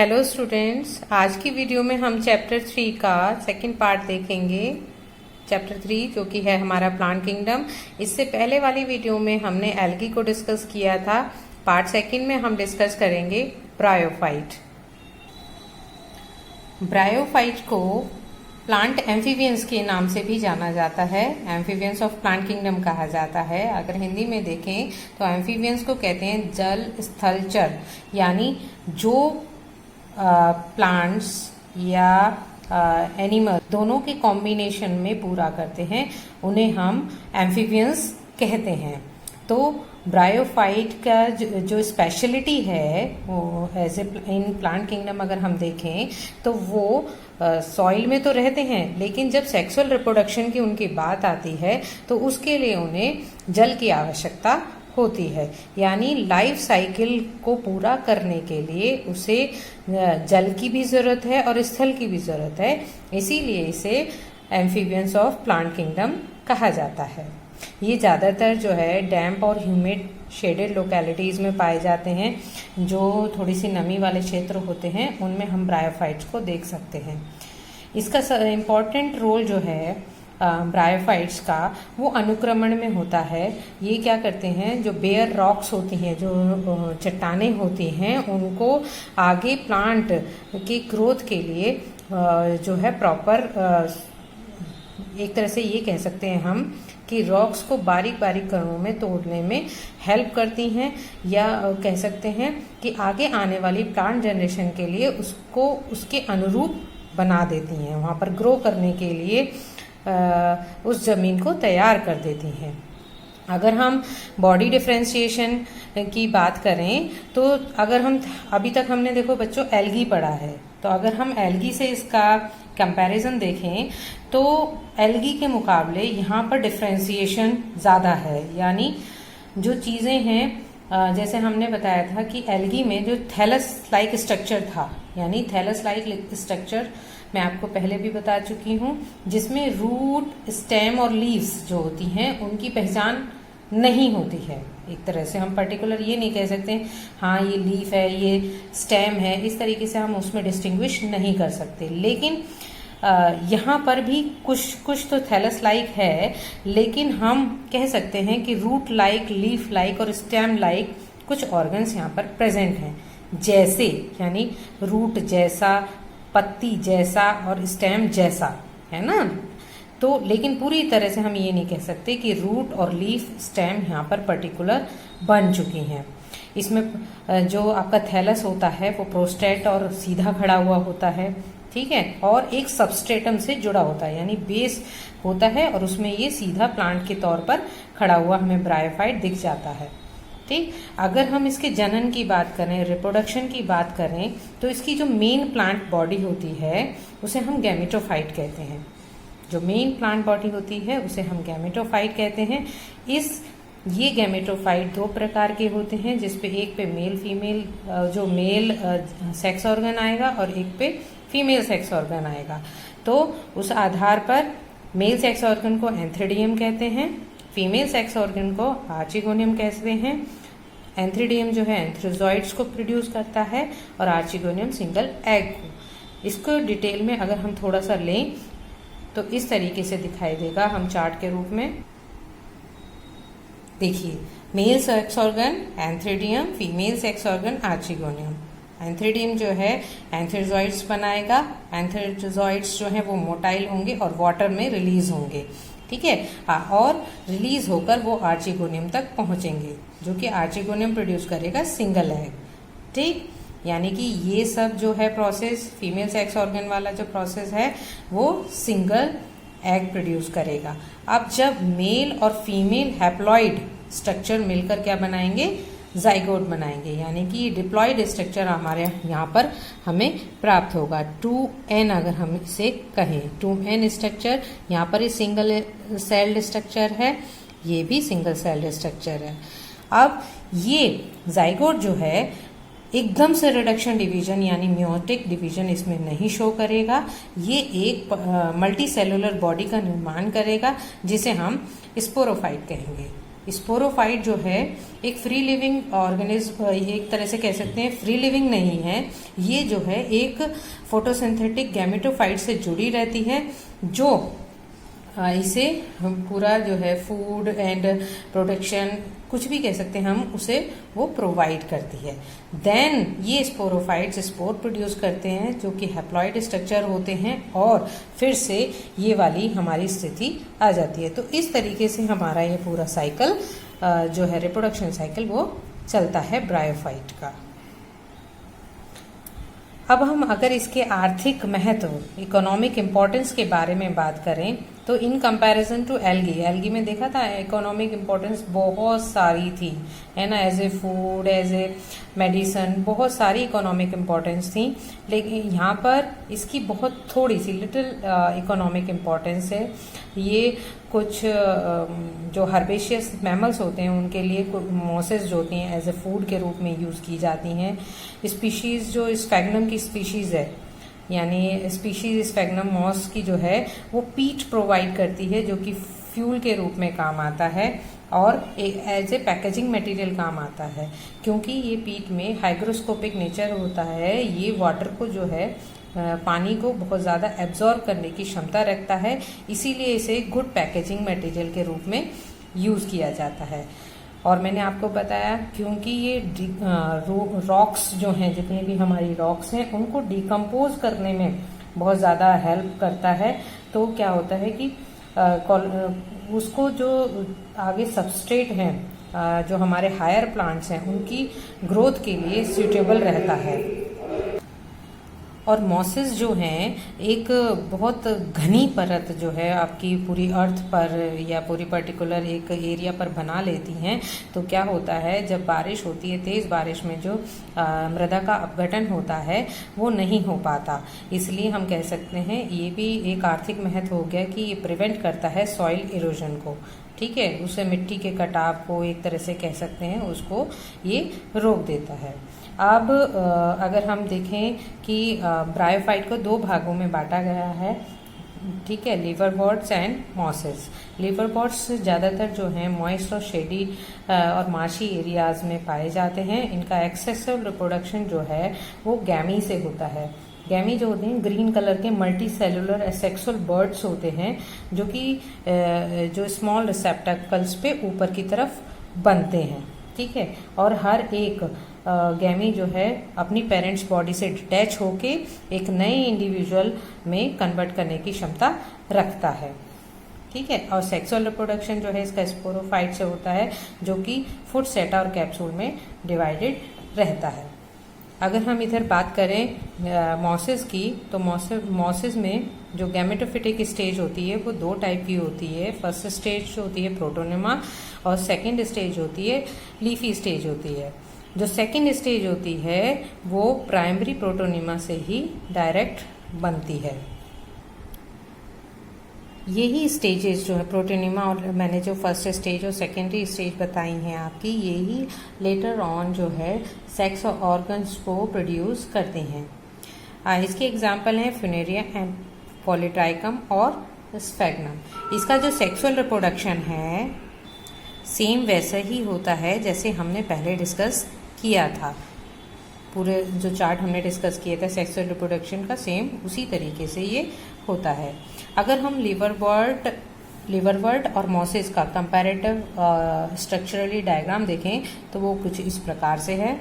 Hello students, आज की video में हम चैप्टर 3 का सेकंड पार्ट देखेंगे। चैप्टर 3 जो कि है हमारा प्लांट किंगडम। इससे पहले वाली वीडियो में हमने एल्गी को डिस्कस किया था। पार्ट सेकंड में हम डिस्कस करेंगे ब्रायोफाइट। ब्रायोफाइट को प्लांट एम्फीबियंस के नाम से भी जाना जाता है। एम्फीबियंस ऑफ प्लांट किंगडम कहा जाता है। अगर हिंदी में देखें तो एम्फीबियंस को कहते हैं जल स्थल चर, यानी जो प्लांट्स या एनिमल दोनों के कॉम्बिनेशन में पूरा करते हैं उन्हें हम एम्फीबियंस कहते हैं। तो ब्रायोफाइट का जो स्पेशलिटी है वो as a in plant kingdom अगर हम देखें तो वो सॉइल में तो रहते हैं, लेकिन जब सेक्सुअल रिप्रोडक्शन की उनकी बात आती है तो उसके लिए उन्हें जल की आवश्यकता होती है। यानी लाइफ साइकिल को पूरा करने के लिए उसे जल की भी जरूरत है और स्थल की भी जरूरत है। इसीलिए इसे एम्फीबियंस ऑफ प्लांट किंगडम कहा जाता है। ये ज़्यादातर जो है डैम्प और ह्यूमिड शेडेड लोकेलिटीज़ में पाए जाते हैं। जो थोड़ी सी नमी वाले क्षेत्र होते हैं उनमें हम ब्रायोफाइट्स को देख सकते हैं। इसका इम्पॉर्टेंट रोल जो है ब्रायोफाइट्स का वो अनुक्रमण में होता है। ये क्या करते हैं, जो बेयर रॉक्स होती हैं, जो चट्टानें होती हैं, उनको आगे प्लांट के ग्रोथ के लिए जो है प्रॉपर एक तरह से ये कह सकते हैं हम कि रॉक्स को बारीक बारीक कणों में तोड़ने में हेल्प करती हैं, या कह सकते हैं कि आगे आने वाली प्लांट जनरेशन के लिए उसको उसके अनुरूप बना देती हैं, वहाँ पर ग्रो करने के लिए उस जमीन को तैयार कर देती हैं। अगर हम बॉडी डिफ्रेंशिएशन की बात करें तो अगर हम अभी तक हमने देखो बच्चों एल्गी पढ़ा है, तो अगर हम एल्गी से इसका कंपैरिजन देखें तो एल्गी के मुकाबले यहाँ पर डिफ्रेंशिएशन ज़्यादा है। यानी जो चीज़ें हैं जैसे हमने बताया था कि एल्गी में जो थैलस लाइक स्ट्रक्चर था, यानी थैलस लाइक स्ट्रक्चर मैं आपको पहले भी बता चुकी हूँ, जिसमें रूट, स्टेम और लीव्स जो होती हैं उनकी पहचान नहीं होती है। एक तरह से हम पर्टिकुलर ये नहीं कह सकते हाँ ये लीफ है, ये स्टेम है, इस तरीके से हम उसमें डिस्टिंग्विश नहीं कर सकते। लेकिन यहाँ पर भी कुछ तो थैलस लाइक है, लेकिन हम कह सकते हैं कि रूट लाइक, लीफ लाइक और स्टेम लाइक कुछ ऑर्गन्स यहाँ पर प्रेजेंट हैं। जैसे यानी रूट जैसा, पत्ती जैसा और स्टेम जैसा, है ना। तो लेकिन पूरी तरह से हम ये नहीं कह सकते कि रूट और लीफ, स्टेम यहाँ पर पर्टिकुलर बन चुकी हैं। इसमें जो आपका थैलस होता है वो प्रोस्टेट और सीधा खड़ा हुआ होता है, ठीक है, और एक सबस्ट्रेटम से जुड़ा होता है, यानी बेस होता है और उसमें ये सीधा प्लांट के तौर पर खड़ा हुआ हमें ब्रायोफाइट दिख जाता है। ठीक, अगर हम इसके जनन की बात करें, रिप्रोडक्शन की बात करें, तो इसकी जो मेन प्लांट बॉडी होती है उसे हम गैमेटोफाइट कहते हैं। जो मेन प्लांट बॉडी होती है उसे हम गैमेटोफाइट कहते हैं। ये गैमेटोफाइट दो प्रकार के होते हैं, जिसपे एक पे मेल फीमेल जो मेल सेक्स ऑर्गन आएगा और एक पे फीमेल सेक्स ऑर्गन आएगा। तो उस आधार पर मेल सेक्स ऑर्गन को एंथ्रीडियम कहते हैं, फीमेल सेक्स ऑर्गन को आर्चिगोनियम कहते हैं। एंथ्रीडियम जो है एंथ्रोजॉइड्स को प्रोड्यूस करता है और आर्चिगोनियम सिंगल एग को। इसको डिटेल में अगर हम थोड़ा सा लें तो इस तरीके से दिखाई देगा हम चार्ट के रूप में। देखिए, male sex organ antheridium, female sex organ archegonium. Antheridium जो है एंथ्रोजॉइड्स बनाएगा। एंथ्रोजॉइड्स जो है वो मोटाइल होंगे और वाटर में रिलीज होंगे, ठीक है, और रिलीज होकर वो आर्चिगोनियम तक पहुंचेंगे, जो कि आर्चिगोनियम प्रोड्यूस करेगा सिंगल एग। ठीक, यानी कि ये सब जो है प्रोसेस, फीमेल सेक्स ऑर्गन वाला जो प्रोसेस है वो सिंगल एग प्रोड्यूस करेगा। अब जब मेल और फीमेल हैप्लॉइड स्ट्रक्चर मिलकर क्या बनाएंगे, जाइगोट बनाएंगे, यानी कि डिप्लॉइड स्ट्रक्चर हमारे यहाँ पर हमें प्राप्त होगा। 2n अगर हम इसे कहें, 2n स्ट्रक्चर, यहाँ पर सिंगल सेल्ड स्ट्रक्चर है, ये भी सिंगल सेल्ड स्ट्रक्चर है। अब ये जाइगोट जो है एकदम से रिडक्शन डिवीजन यानी मियोटिक डिवीजन इसमें नहीं शो करेगा। ये एक मल्टी सेलुलर बॉडी का निर्माण करेगा जिसे हम स्पोरोफाइट कहेंगे। स्पोरोफाइट जो है एक फ्री लिविंग ऑर्गेनिज्म, एक तरह से कह सकते हैं फ्री लिविंग नहीं है। ये जो है एक फोटोसिंथेटिक गैमेटोफाइट से जुड़ी रहती है, जो इसे पूरा जो है फूड एंड प्रोटेक्शन कुछ भी कह सकते हैं हम उसे, वो प्रोवाइड करती है। देन ये स्पोरोफाइट्स स्पोर प्रोड्यूस करते हैं जो कि हैप्लॉइड स्ट्रक्चर होते हैं, और फिर से ये वाली हमारी स्थिति आ जाती है। तो इस तरीके से हमारा ये पूरा साइकिल जो है रिप्रोडक्शन साइकिल वो चलता है ब्रायोफाइट का। अब हम अगर इसके आर्थिक महत्व, इकोनॉमिक इम्पोर्टेंस के बारे में बात करें तो इन कंपैरिजन टू एल्गी में देखा था इकोनॉमिक इम्पोर्टेंस बहुत सारी थी, है ना, as a food, as a medicine, बहुत सारी इकोनॉमिक इम्पोर्टेंस थी। लेकिन यहाँ पर इसकी बहुत थोड़ी सी लिटिल इकोनॉमिक इम्पोर्टेंस है। ये कुछ जो हर्बेशियस मैमल्स होते हैं उनके लिए मॉसेस जो होती हैं एज ए फूड के रूप में यूज़ की जाती हैं। स्पीशीज़ जो स्फैग्नम की स्पीशीज़ है, यानी स्पीशीज स्फैग्नम मॉस की जो है वो पीट प्रोवाइड करती है, जो कि फ्यूल के रूप में काम आता है और एज ए पैकेजिंग मटेरियल काम आता है। क्योंकि ये पीट में हाइग्रोस्कोपिक नेचर होता है, ये वाटर को जो है पानी को बहुत ज़्यादा एब्जॉर्ब करने की क्षमता रखता है, इसीलिए इसे गुड पैकेजिंग मटेरियल के रूप में यूज़ किया जाता है। और मैंने आपको बताया क्योंकि ये रॉक्स जो हैं, जितनी भी हमारी रॉक्स हैं, उनको डिकम्पोज करने में बहुत ज़्यादा हेल्प करता है। तो क्या होता है कि उसको जो आगे सबस्ट्रेट हैं, जो हमारे हायर प्लांट्स हैं, उनकी ग्रोथ के लिए सूटेबल रहता है। और मॉसेस जो हैं एक बहुत घनी परत जो है आपकी पूरी अर्थ पर या पूरी पर्टिकुलर एक एरिया पर बना लेती हैं। तो क्या होता है, जब बारिश होती है, तेज़ बारिश में जो मृदा का अपघटन होता है वो नहीं हो पाता। इसलिए हम कह सकते हैं ये भी एक आर्थिक महत्व हो गया कि ये प्रिवेंट करता है सॉइल इरोजन को, ठीक है, उसे मिट्टी के कटाव को एक तरह से कह सकते हैं, उसको ये रोक देता है। अब अगर हम देखें कि ब्रायोफाइट को दो भागों में बांटा गया है, ठीक है, लिवरवर्ट्स एंड मॉसेस। लिवरवर्ट्स ज़्यादातर जो हैं मॉइस्ट और शेडी और मार्शी एरियाज में पाए जाते हैं। इनका एक्सेसिव रिप्रोडक्शन जो है वो गैमी से होता है। गैमी जो होते हैं ग्रीन कलर के मल्टी सेलुलर एसेक्सुअल बर्ड्स होते हैं, जो कि जो स्मॉल रिसेप्टैकल्स पे ऊपर की तरफ बनते हैं, ठीक है। और हर एक गैमी जो है अपनी पेरेंट्स बॉडी से डिटैच होके एक नए इंडिविजुअल में कन्वर्ट करने की क्षमता रखता है, ठीक है। और सेक्सुअल रिप्रोडक्शन जो है इसका स्पोरोफाइट से होता है, जो कि फुट सेटा और कैप्सूल में डिवाइडेड रहता है। अगर हम इधर बात करें मॉसेस की, तो मॉसेस में जो गैमेटोफिटिक स्टेज होती है वो दो टाइप की होती है। फर्स्ट स्टेज जो होती है प्रोटोनिमा, और सेकंड स्टेज होती है लीफी स्टेज होती है। जो सेकंड स्टेज होती है वो प्राइमरी प्रोटोनिमा से ही डायरेक्ट बनती है। यही स्टेजेस जो है प्रोटोनिमा, और मैंने जो फर्स्ट स्टेज और सेकेंडरी स्टेज बताई हैं आपकी, यही लेटर ऑन जो है सेक्स ऑर्गन्स को प्रोड्यूस करते हैं। इसके एग्जाम्पल हैं फ्यूनेरिया एंड पॉलीट्राइकम और स्फैग्नम। इसका जो सेक्सुअल रिप्रोडक्शन है सेम वैसा ही होता है जैसे हमने पहले डिस्कस किया था। पूरे जो चार्ट हमने डिस्कस किया था सेक्सुअल रिप्रोडक्शन का, सेम उसी तरीके से ये होता है। अगर हम लिवरवर्ट और मॉसेस का कंपैरेटिव स्ट्रक्चरली डायग्राम देखें तो वो कुछ इस प्रकार से है।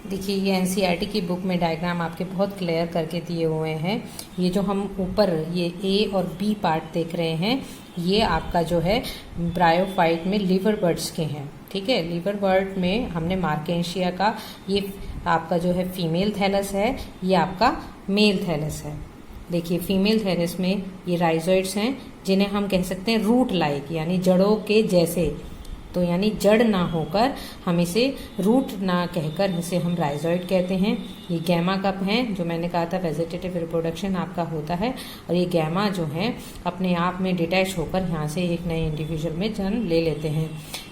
देखिए ये एनसीईआरटी की बुक में डायग्राम आपके बहुत क्लियर करके दिए हुए हैं। ये जो हम ऊपर ये ए और बी पार्ट देख रहे हैं, ये आपका जो है ब्रायोफाइट में लिवर बर्ड्स के हैं, ठीक है। लिवर बर्ड में हमने मार्केंशिया का ये आपका जो है फीमेल थैलस है, ये आपका मेल थैलस है। देखिए फीमेल थैलस में ये राइजोइड्स हैं, जिन्हें हम कह सकते हैं रूट लाइक, यानी जड़ों के जैसे। तो यानी जड़ ना होकर हम इसे रूट ना कहकर इसे हम राइजोइड कहते हैं। ये गैमा कप हैं, जो मैंने कहा था वेजिटेटिव रिप्रोडक्शन आपका होता है, और ये गैमा जो हैं अपने आप में डिटैच होकर यहाँ से एक नए इंडिविजुअल में जन्म ले लेते हैं।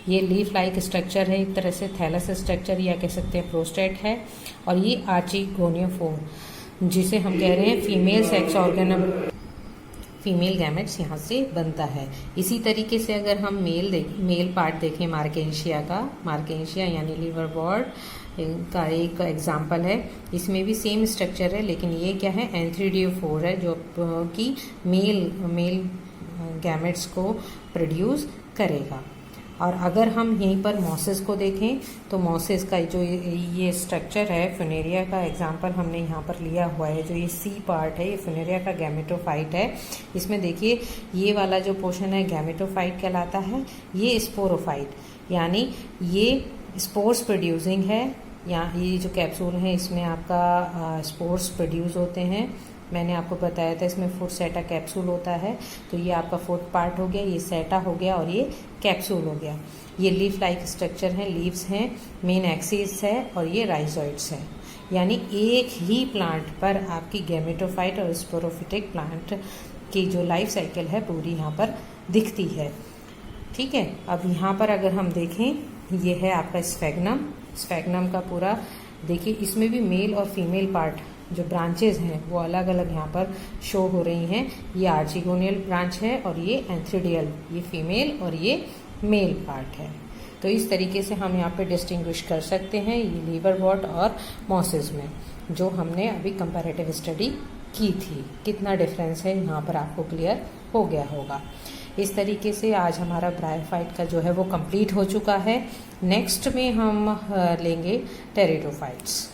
ये लीफ लाइक स्ट्रक्चर है, एक तरह से थैलस स्ट्रक्चर या कह सकते हैं प्रोस्टेट है। और ये आर्चिगोनियोफोर, जिसे हम कह रहे हैं female sex organ. Female gametes यहाँ से बनता है। इसी तरीके से अगर हम मेल पार्ट देखें मार्केंशिया का, मार्केंशिया यानी लिवरवॉर्ट का एक एग्जाम्पल है। इसमें भी सेम स्ट्रक्चर है, लेकिन ये क्या है, N3DO4 है, जो कि मेल गैमेट्स को प्रोड्यूस करेगा। और अगर हम यहीं पर मॉसेस को देखें तो मॉसेस का जो ये स्ट्रक्चर है, फ्यूनेरिया का एग्जांपल हमने यहाँ पर लिया हुआ है। जो ये सी पार्ट है, ये फ्यूनेरिया का गैमेटोफाइट है। इसमें देखिए ये वाला जो पोर्शन है गैमेटोफाइट कहलाता है, ये स्पोरोफाइट, यानी ये स्पोर्स प्रोड्यूसिंग है। यहाँ ये जो कैप्सूल है इसमें आपका स्पोर्स प्रोड्यूस होते हैं। मैंने आपको बताया था इसमें फुट सेटा कैप्सूल होता है, तो ये आपका फुट पार्ट हो गया, ये सेटा हो गया और ये कैप्सूल हो गया। ये लीफ लाइक स्ट्रक्चर है, लीव्स हैं, मेन एक्सिस है और ये राइजोइड्स है। यानी एक ही प्लांट पर आपकी गैमेटोफाइट और स्पोरोफिटिक प्लांट की जो लाइफ साइकिल है पूरी यहाँ पर दिखती है। ठीक है, अब यहाँ पर अगर हम देखें, ये है आपका स्फेग्नम का पूरा, देखिए इसमें भी मेल और फीमेल पार्ट जो ब्रांचेज हैं वो अलग अलग यहाँ पर शो हो रही हैं। ये आर्चिगोनियल ब्रांच है और ये एंथ्रीडियल, ये फीमेल और ये मेल पार्ट है। तो इस तरीके से हम यहाँ पे डिस्टिंग्विश कर सकते हैं ये लिवरवॉर्ट और मॉसेस में, जो हमने अभी कंपैरेटिव स्टडी की थी। कितना डिफरेंस है यहाँ पर आपको क्लियर हो गया होगा। इस तरीके से आज हमारा ब्रायोफाइट का जो है वो कंप्लीट हो चुका है। नेक्स्ट में हम लेंगे टेरिडोफाइट्स।